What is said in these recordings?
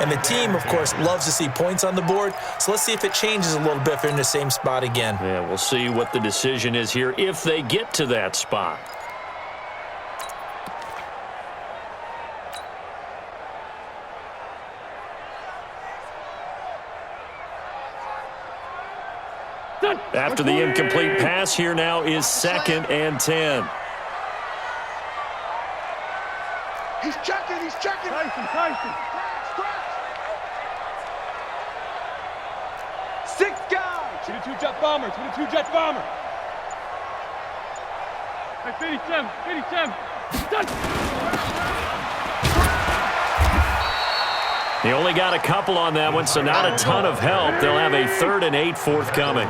And the team, of course, loves to see points on the board. So let's see if it changes a little bit if they're in the same spot again. Yeah, we'll see what the decision is here if they get to that spot. After the incomplete pass, here now is 2nd and 10. He's checking, he's checking. Tyson. 6 guys. 22 jet bomber, 22 jet bomber. Hey, 57. He only got a couple on that one, so not a ton of help. They'll have a 3rd and 8 forthcoming.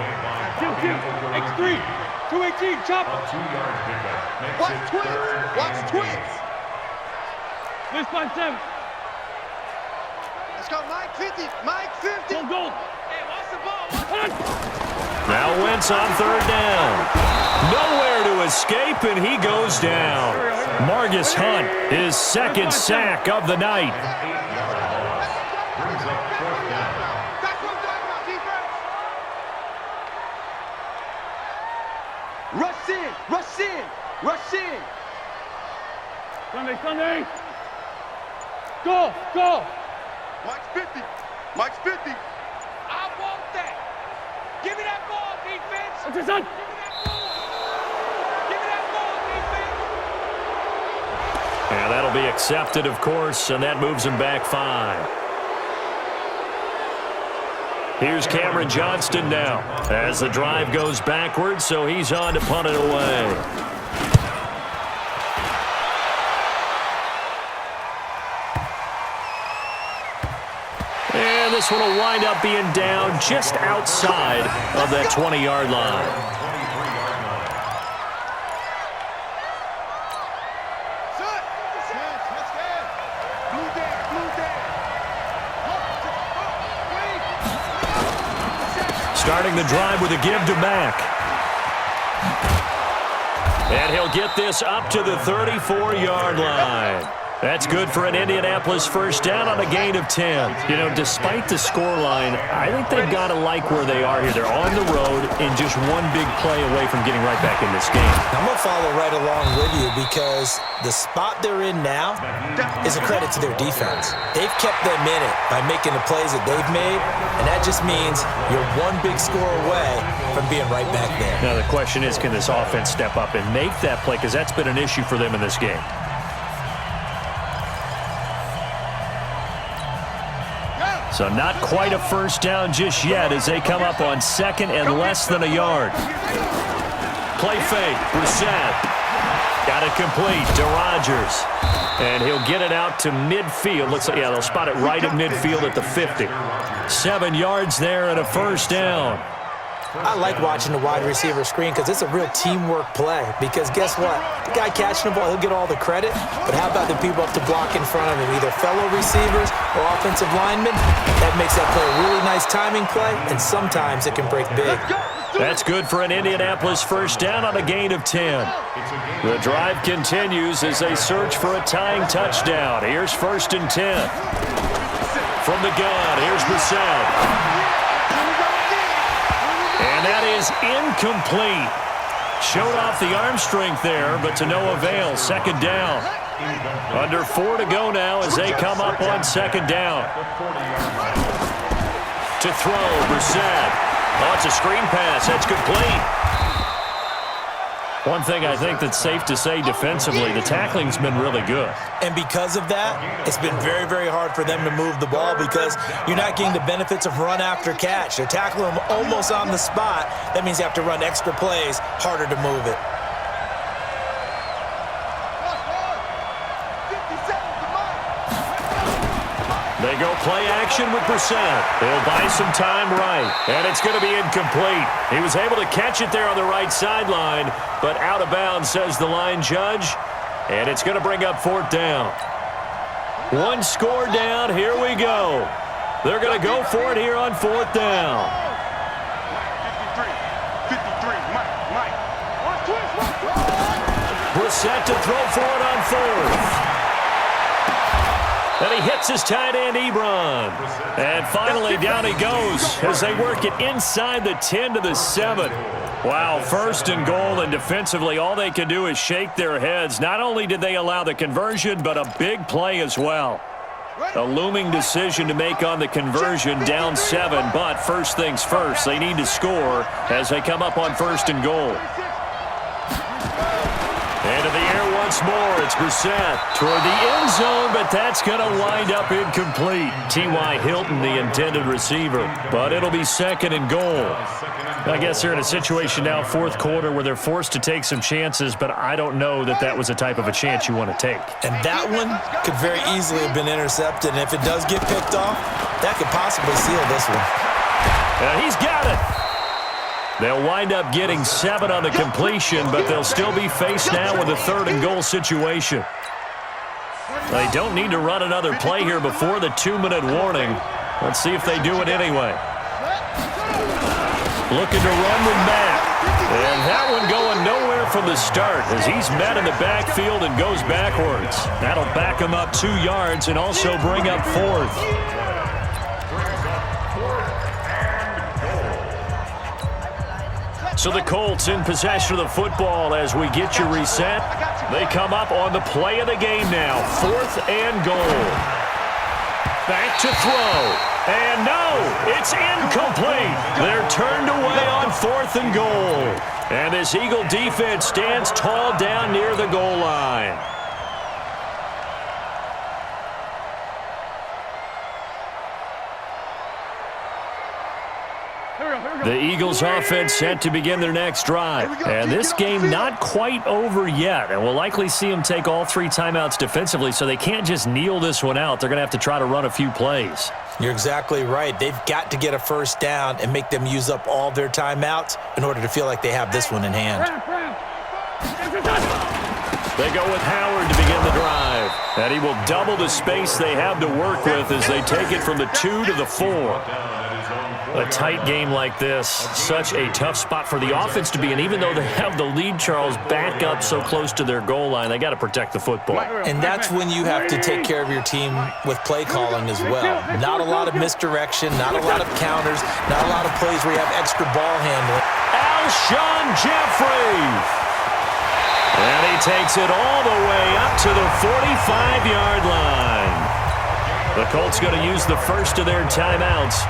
X3, 218, chop. Watch twins. This one, 7. Let's go, Mike 50. Go. Hey, watch the ball. Now Wentz on 3rd down. Nowhere to escape, and he goes down. Margus Hunt, his 2nd sack of the night. Rush in. Sunday. Go. Mike's 50. I want that. Give me that ball, defense. Give me that ball, defense. And that'll be accepted, of course, and that moves him back 5. Here's Cameron Johnston now as the drive goes backwards, so he's on to punt it away. And this one will wind up being down just outside of that 20-yard line. Starting the drive with a give to Mack. And he'll get this up to the 34-yard line. That's good for an Indianapolis first down on a gain of 10. You know, despite the scoreline, I think they've got to like where they are here. They're on the road and just one big play away from getting right back in this game. I'm going to follow right along with you because the spot they're in now is a credit to their defense. They've kept them in it by making the plays that they've made, and that just means you're one big score away from being right back there. Now the question is, can this offense step up and make that play? Because that's been an issue for them in this game. So not quite a first down just yet as they come up on 2nd and less than a yard. Play fake, Brissett. Got it complete to Rodgers. And he'll get it out to midfield. Looks like, yeah, they'll spot it right at midfield at the 50. 7 yards there and a first down. I like watching the wide receiver screen because it's a real teamwork play. Because guess what? The guy catching the ball, he'll get all the credit. But how about the people up to block in front of him, either fellow receivers or offensive linemen? That makes that play a really nice timing play, and sometimes it can break big. That's good for an Indianapolis first down on a gain of 10. The drive continues as they search for a tying touchdown. Here's 1st and 10. From the gun, here's Brissett. And that is incomplete. Showed off the arm strength there, but to no avail. 2nd down. Under 4 to go now as they come up on 2nd down. To throw, Brissett. Oh, it's a screen pass. That's complete. One thing I think that's safe to say defensively, the tackling's been really good. And because of that, it's been very, very hard for them to move the ball because you're not getting the benefits of run after catch. They're tackling them almost on the spot. That means you have to run extra plays, harder to move it. They go play action with Brissett. They'll buy some time right. And it's going to be incomplete. He was able to catch it there on the right sideline, but out of bounds, says the line judge. And it's going to bring up 4th down. 1 score down. Here we go. They're going to go for it here on 4th down. 53, Mike. Brissett to throw for it on 4th. And he hits his tight end, Ebron. And finally, down he goes as they work it inside the 10 to the 7. Wow, first and goal, and defensively, all they can do is shake their heads. Not only did they allow the conversion, but a big play as well. A looming decision to make on the conversion, down 7, but first things first, they need to score as they come up on first and goal. Into the air once more. It's Brissett toward the end zone, but that's going to wind up incomplete. T.Y. Hilton, the intended receiver, but it'll be second and goal. I guess they're in a situation now, fourth quarter, where they're forced to take some chances, but I don't know that that was the type of a chance you want to take. And that one could very easily have been intercepted, and if it does get picked off, that could possibly seal this one. He's got it. They'll wind up getting 7 on the completion, but they'll still be faced now with a third and goal situation. They don't need to run another play here before the 2-minute warning. Let's see if they do it anyway. Looking to run with Matt. And that one going nowhere from the start as he's met in the backfield and goes backwards. That'll back him up 2 yards and also bring up 4th. So the Colts in possession of the football as we get you reset. They come up on the play of the game now. 4th and goal. Back to throw. And no, it's incomplete. They're turned away on 4th and goal. And this Eagle defense stands tall down near the goal line. The Eagles offense set to begin their next drive. And this game not quite over yet. And we'll likely see them take all 3 timeouts defensively, so they can't just kneel this one out. They're going to have to try to run a few plays. You're exactly right. They've got to get a first down and make them use up all their timeouts in order to feel like they have this one in hand. They go with Howard to begin the drive. And he will double the space they have to work with as they take it from the 2 to the 4. A tight game like this, such a tough spot for the offense to be in. Even though they have the lead, Charles, back up so close to their goal line, they got to protect the football. And that's when you have to take care of your team with play calling as well. Not a lot of misdirection, not a lot of counters, not a lot of plays where you have extra ball handling. Alshon Jeffrey. And he takes it all the way up to the 45-yard line. The Colts going to use the first of their timeouts.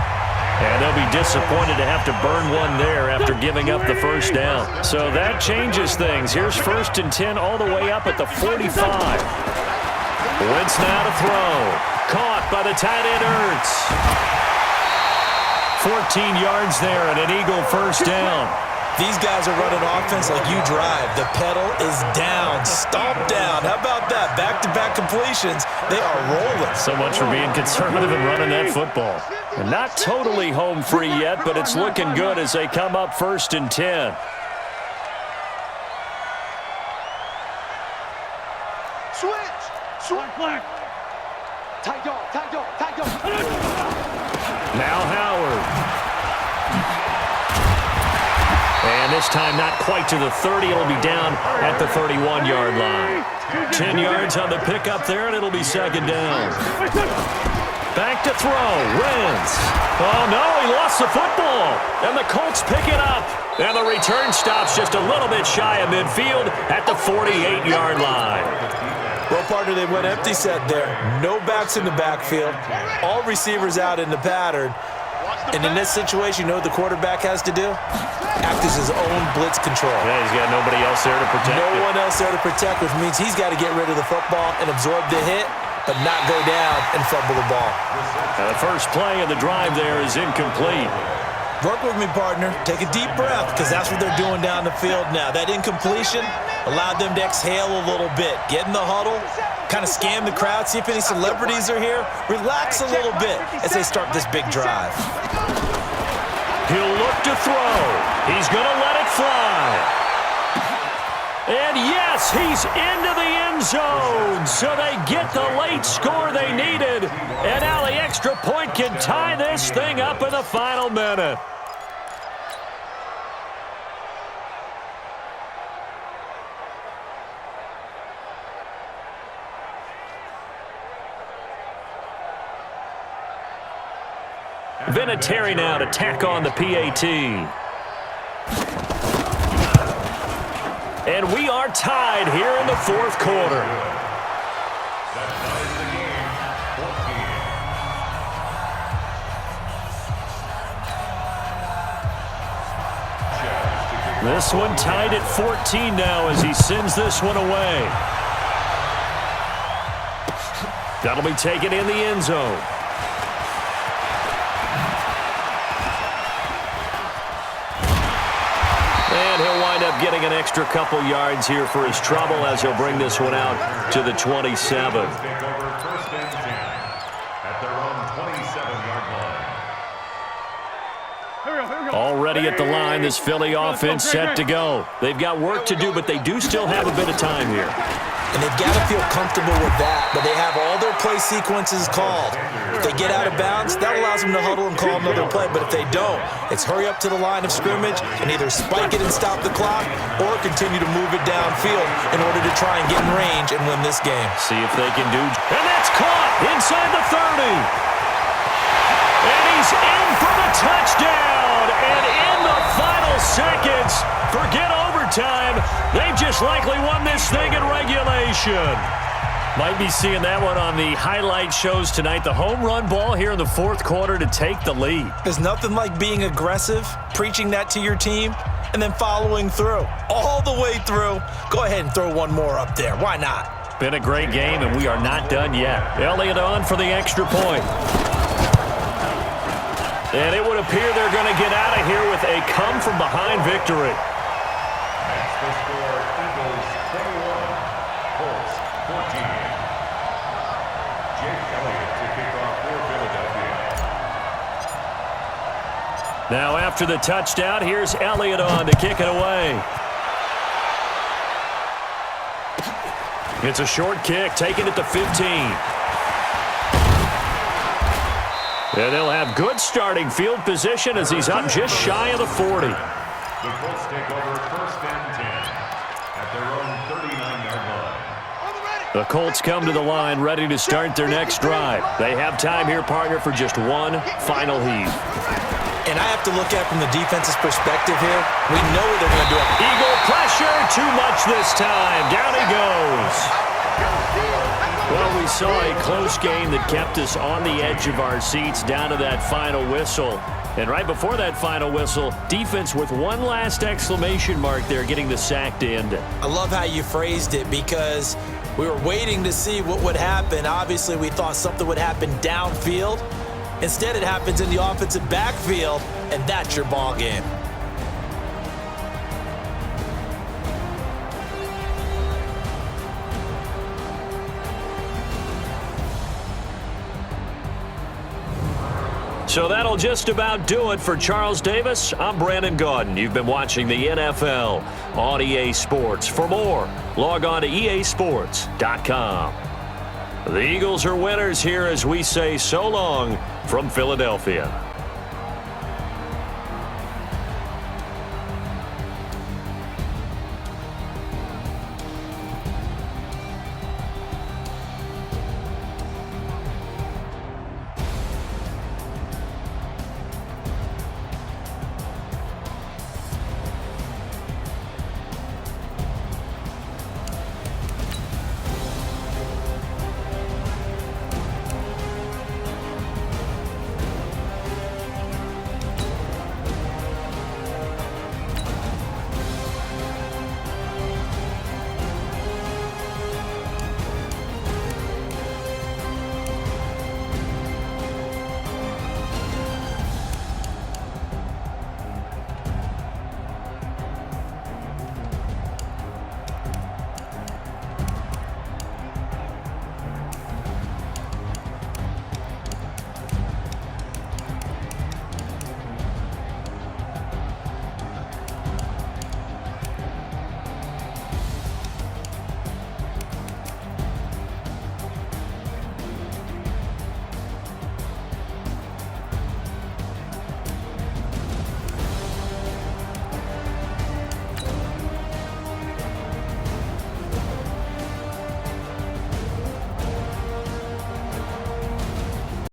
And they'll be disappointed to have to burn one there after giving up the first down. So that changes things. Here's 1st and 10 all the way up at the 45. Wentz now to throw. Caught by the tight end Ertz. 14 yards there and an Eagle first down. These guys are running offense like you drive. The pedal is down, stomped down. How about that? Back-to-back completions. They are rolling. So much for being conservative and running that football. And not totally home free yet, but it's looking good as they come up 1st and 10. Switch. Tight dog. Now Howard. And this time not quite to the 30. It'll be down at the 31-yard line. 10 yards on the pickup there, and it'll be second down. Back to throw. Wentz. Oh, no, he lost the football. And the Colts pick it up. And the return stops just a little bit shy of midfield at the 48-yard line. Well, partner, they went empty set there. No backs in the backfield. All receivers out in the pattern. And in this situation, you know what the quarterback has to do? Act as his own blitz control. Yeah, he's got nobody else there to protect No one else there to protect, which means he's got to get rid of the football and absorb the hit, but not go down and fumble the ball. Now the first play of the drive there is incomplete. Work with me, partner. Take a deep breath, because that's what they're doing down the field now. That incompletion allowed them to exhale a little bit. Get in the huddle, kind of scan the crowd, see if any celebrities are here. Relax a little bit as they start this big drive. He'll look to throw. He's going to let it fly. And yes, he's into the end zone. So they get the late score they needed. And now the extra point can tie this thing up in the final minute. Vinatieri now to tack on the PAT. And we are tied here in the fourth quarter. This one tied at 14 now as he sends this one away. That'll be taken in the end zone. And he'll wind up getting an extra couple yards here for his trouble as he'll bring this one out to the 27. Already at the line, this Philly offense set to go. They've got work to do, but they do still have a bit of time here. And they've got to feel comfortable with that, but they have all their play sequences called. If they get out of bounds, that allows them to huddle and call another play, but if they don't, it's hurry up to the line of scrimmage and either spike it and stop the clock or continue to move it downfield in order to try and get in range and win this game. See if they can do. And that's caught inside the 30. And he's in for the touchdown. And in the final seconds, forget overtime, they've just likely won this thing in regulation. Might be seeing that one on the highlight shows tonight. The home run ball here in the fourth quarter to take the lead. There's nothing like being aggressive, preaching that to your team, and then following through. All the way through. Go ahead and throw one more up there. Why not? Been a great game, and we are not done yet. Elliott on for the extra point. And it would appear they're going to get out of here with a come-from-behind victory. That's the score, Eagles 21, Colts 14. Jake Elliott to kick off for Philadelphia. Now after the touchdown, here's Elliott on to kick it away. It's a short kick, taken at the 15. And they'll have good starting field position as he's up just shy of the 40. The Colts take over first and 10 at their own 39-yard line. The Colts come to the line ready to start their next drive. They have time here, partner, for just one final heave. And I have to look at it from the defense's perspective here. We know what they're going to do. Eagle pressure, too much this time. Down he goes. Well, we saw a close game that kept us on the edge of our seats down to that final whistle. And right before that final whistle, defense with one last exclamation mark there, getting the sack to end it. I love how you phrased it because we were waiting to see what would happen. Obviously, we thought something would happen downfield. Instead, it happens in the offensive backfield, and that's your ball game. So that'll just about do it for Charles Davis. I'm Brandon Gaudin. You've been watching the NFL on EA Sports. For more, log on to easports.com. The Eagles are winners here as we say so long from Philadelphia.